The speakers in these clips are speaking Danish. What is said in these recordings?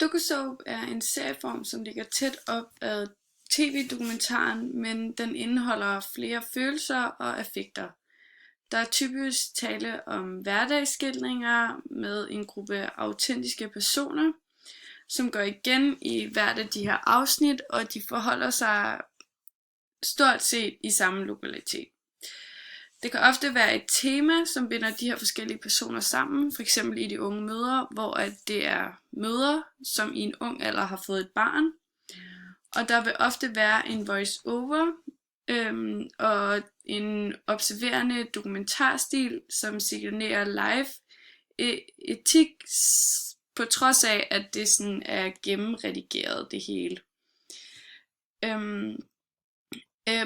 DocuSoap er en serieform, som ligger tæt op ad tv-dokumentaren, men den indeholder flere følelser og affekter. Der er typisk tale om hverdagsskildringer med en gruppe autentiske personer, som går igen i hvert af de her afsnit, og de forholder sig stort set i samme lokalitet. Det kan ofte være et tema, som binder de her forskellige personer sammen, f.eks. i De unge mødre, hvor det er mødre, som i en ung alder har fået et barn. Og der vil ofte være en voice-over og en observerende dokumentarstil, som signerer live etik, på trods af, at det sådan er gennemredigeret det hele.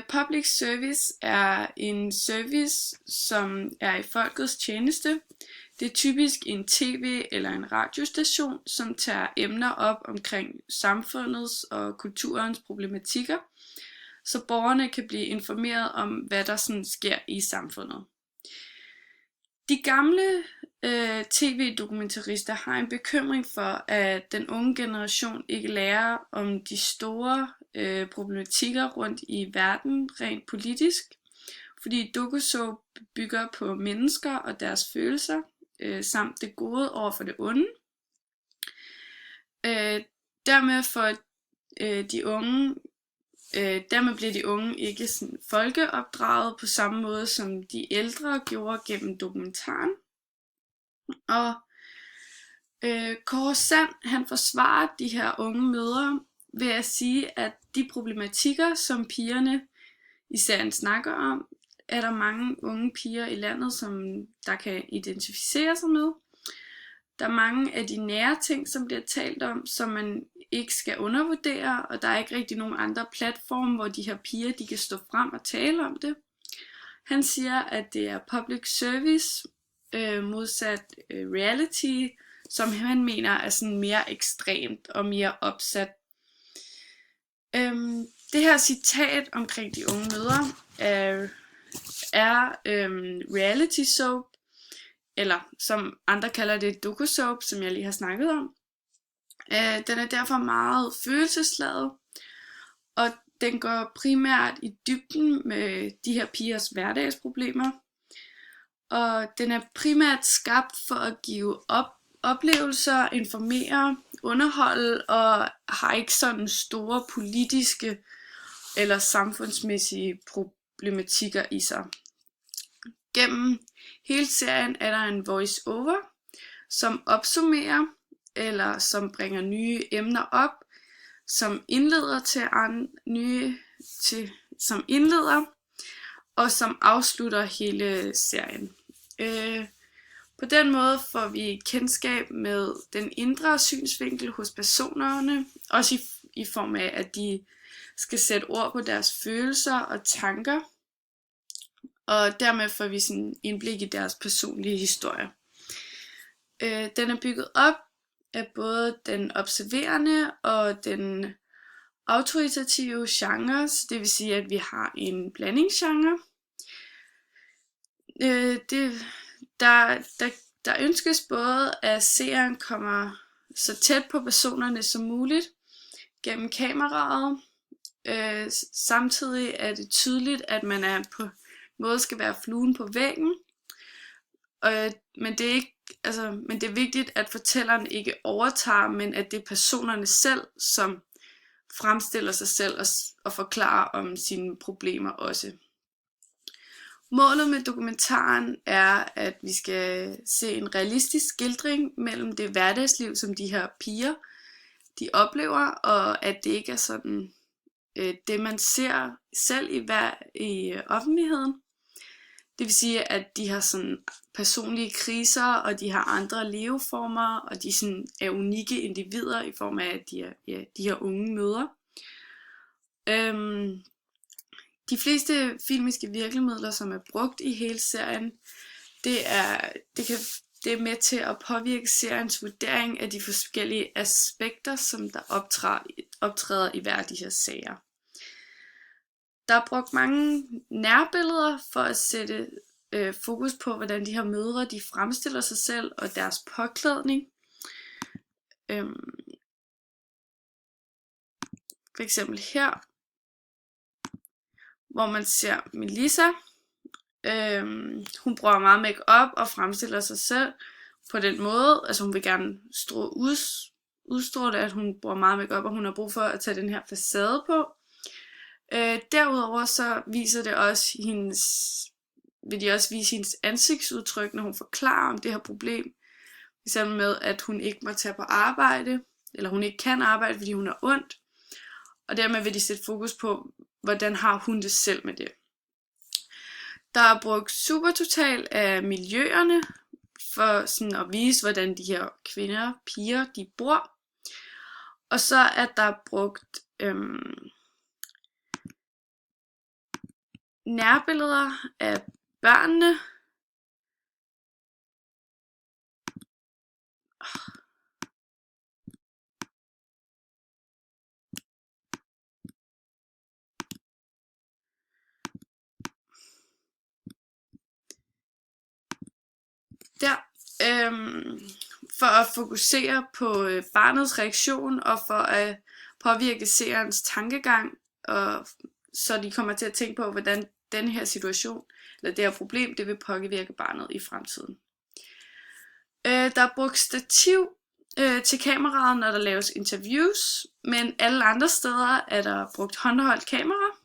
Public service er en service, som er i folkets tjeneste. Det er typisk en tv- eller en radiostation, som tager emner op omkring samfundets og kulturens problematikker, så borgerne kan blive informeret om, hvad der sådan sker i samfundet. De gamle tv-dokumentarister har en bekymring for, at den unge generation ikke lærer om de store problematikker rundt i verden rent politisk, fordi DocuSoap bygger på mennesker og deres følelser, samt det gode over for det onde. Dermed bliver de unge ikke sådan folkeopdraget på samme måde, som de ældre gjorde gennem dokumentaren. Og Kåre Sand, han forsvarer de her unge mødre ved at sige, at de problematikker, som pigerne i serien snakker om, er der mange unge piger i landet, som der kan identificere sig med. Der er mange af de nære ting, som bliver talt om, som man ikke skal undervurdere, og der er ikke rigtig nogen andre platforme, hvor de her piger de kan stå frem og tale om det. Han siger, at det er public service modsat reality, som han mener er sådan mere ekstremt og mere opsat. Det her citat omkring de unge mødre er reality soap, eller som andre kalder det DocuSoap, som jeg lige har snakket om. Den er derfor meget følelsesladet, og den går primært i dybden med de her pigers hverdagsproblemer. Og den er primært skabt for at give oplevelser, informere, underholde, og har ikke sådan store politiske eller samfundsmæssige problematikker i sig. Gennem hele serien er der en voice-over, som opsummerer, eller som bringer nye emner op, som indleder og som afslutter hele serien. På den måde får vi kendskab med den indre synsvinkel hos personerne, også i form af, at de skal sætte ord på deres følelser og tanker, og dermed får vi sådan indblik i deres personlige historie. Den er bygget op af både den observerende og den autoritative genre, så det vil sige, at vi har en blandingsgenre. Der ønskes både, at seeren kommer så tæt på personerne som muligt gennem kameraet. Samtidig er det tydeligt, at man er på måde skal være fluen på væggen. Men det er vigtigt, at fortælleren ikke overtager, men at det er personerne selv, som fremstiller sig selv og forklarer om sine problemer også. Målet med dokumentaren er, at vi skal se en realistisk skildring mellem det hverdagsliv, som de her piger de oplever, og at det ikke er sådan det, man ser selv i offentligheden. Det vil sige, at de har sådan personlige kriser, og de har andre leveformer, og de sådan er unikke individer i form af, at de her unge mødre. De fleste filmiske virkemidler, som er brugt i hele serien, det er med til at påvirke seriens vurdering af de forskellige aspekter, som der optræder i hver af de her sager. Der er brugt mange nærbilleder for at sætte fokus på, hvordan de her mødre de fremstiller sig selv og deres påklædning. For eksempel her, hvor man ser Melissa. Hun bruger meget make-up og fremstiller sig selv på den måde. Altså hun vil gerne udstråle, at hun bruger meget make-up, og hun har brug for at tage den her facade på. Derudover så viser det også vil de også vise hendes ansigtsudtryk, når hun forklarer om det her problem. F.eks. med, at hun ikke må tage på arbejde, eller hun ikke kan arbejde, fordi hun har ondt. Og dermed vil de sætte fokus på, hvordan har hun det selv med det. Der er brugt supertotal af miljøerne, for sådan at vise, hvordan de her piger, de bor. Og så er der brugt nærbilleder af børnene. Der, for at fokusere på barnets reaktion og for at påvirke seerens tankegang, og så de kommer til at tænke på, hvordan den her situation, eller det her problem, det vil påvirke barnet i fremtiden. Der er brugt stativ til kameraet, når der laves interviews, men alle andre steder er der brugt håndholdt kamera.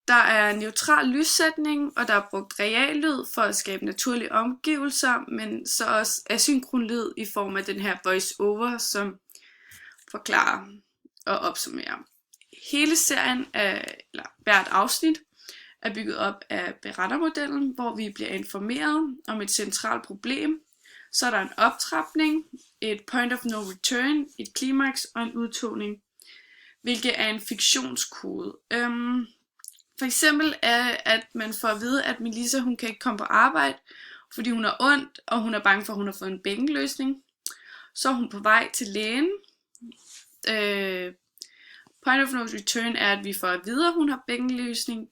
Der er neutral lyssætning, og der er brugt reallyd for at skabe naturlige omgivelser, men så også asynkron lyd i form af den her voice-over, som forklarer og opsummerer. Hele serien, eller hvert afsnit, er bygget op af berettermodellen, hvor vi bliver informeret om et centralt problem. Så er der en optrapning, et point of no return, et klimaks og en udtoning, hvilket er en fiktionskode. For eksempel er, at man får at vide, at Melissa hun kan ikke komme på arbejde, fordi hun har ondt, og hun er bange for, at hun har fået en bækkenløsning. Så er hun på vej til lægen. Point of no return er, at vi får at vide, at hun har bækkenløsning.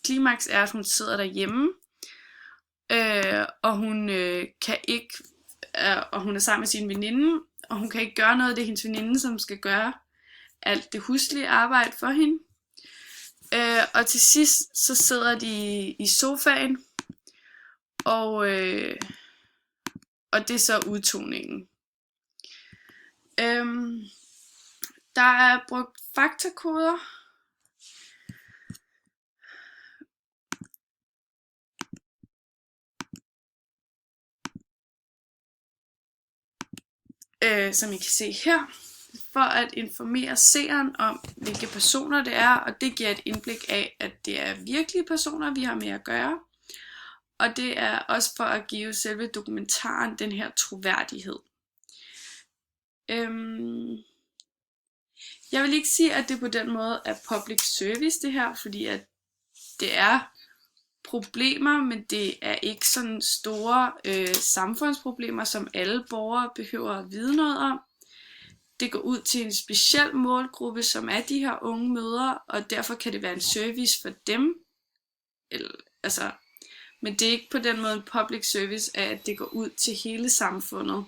Klimaks er, at hun sidder derhjemme, og hun kan ikke, og hun er sammen med sin veninde, og hun kan ikke gøre noget. Det er hendes veninde, som skal gøre alt det huslige arbejde for hende. Og til sidst så sidder de i sofaen, og det er så udtoningen. Der er brugt faktakoder. Som I kan se her, for at informere seeren om, hvilke personer det er, og det giver et indblik af, at det er virkelige personer, vi har med at gøre. Og det er også for at give selve dokumentaren den her troværdighed. Jeg vil ikke sige, at det på den måde er public service det her, fordi at det er problemer, men det er ikke sådan store samfundsproblemer, som alle borgere behøver at vide noget om. Det går ud til en speciel målgruppe, som er de her unge mødre, og derfor kan det være en service for dem. Men det er ikke på den måde en public service, at det går ud til hele samfundet.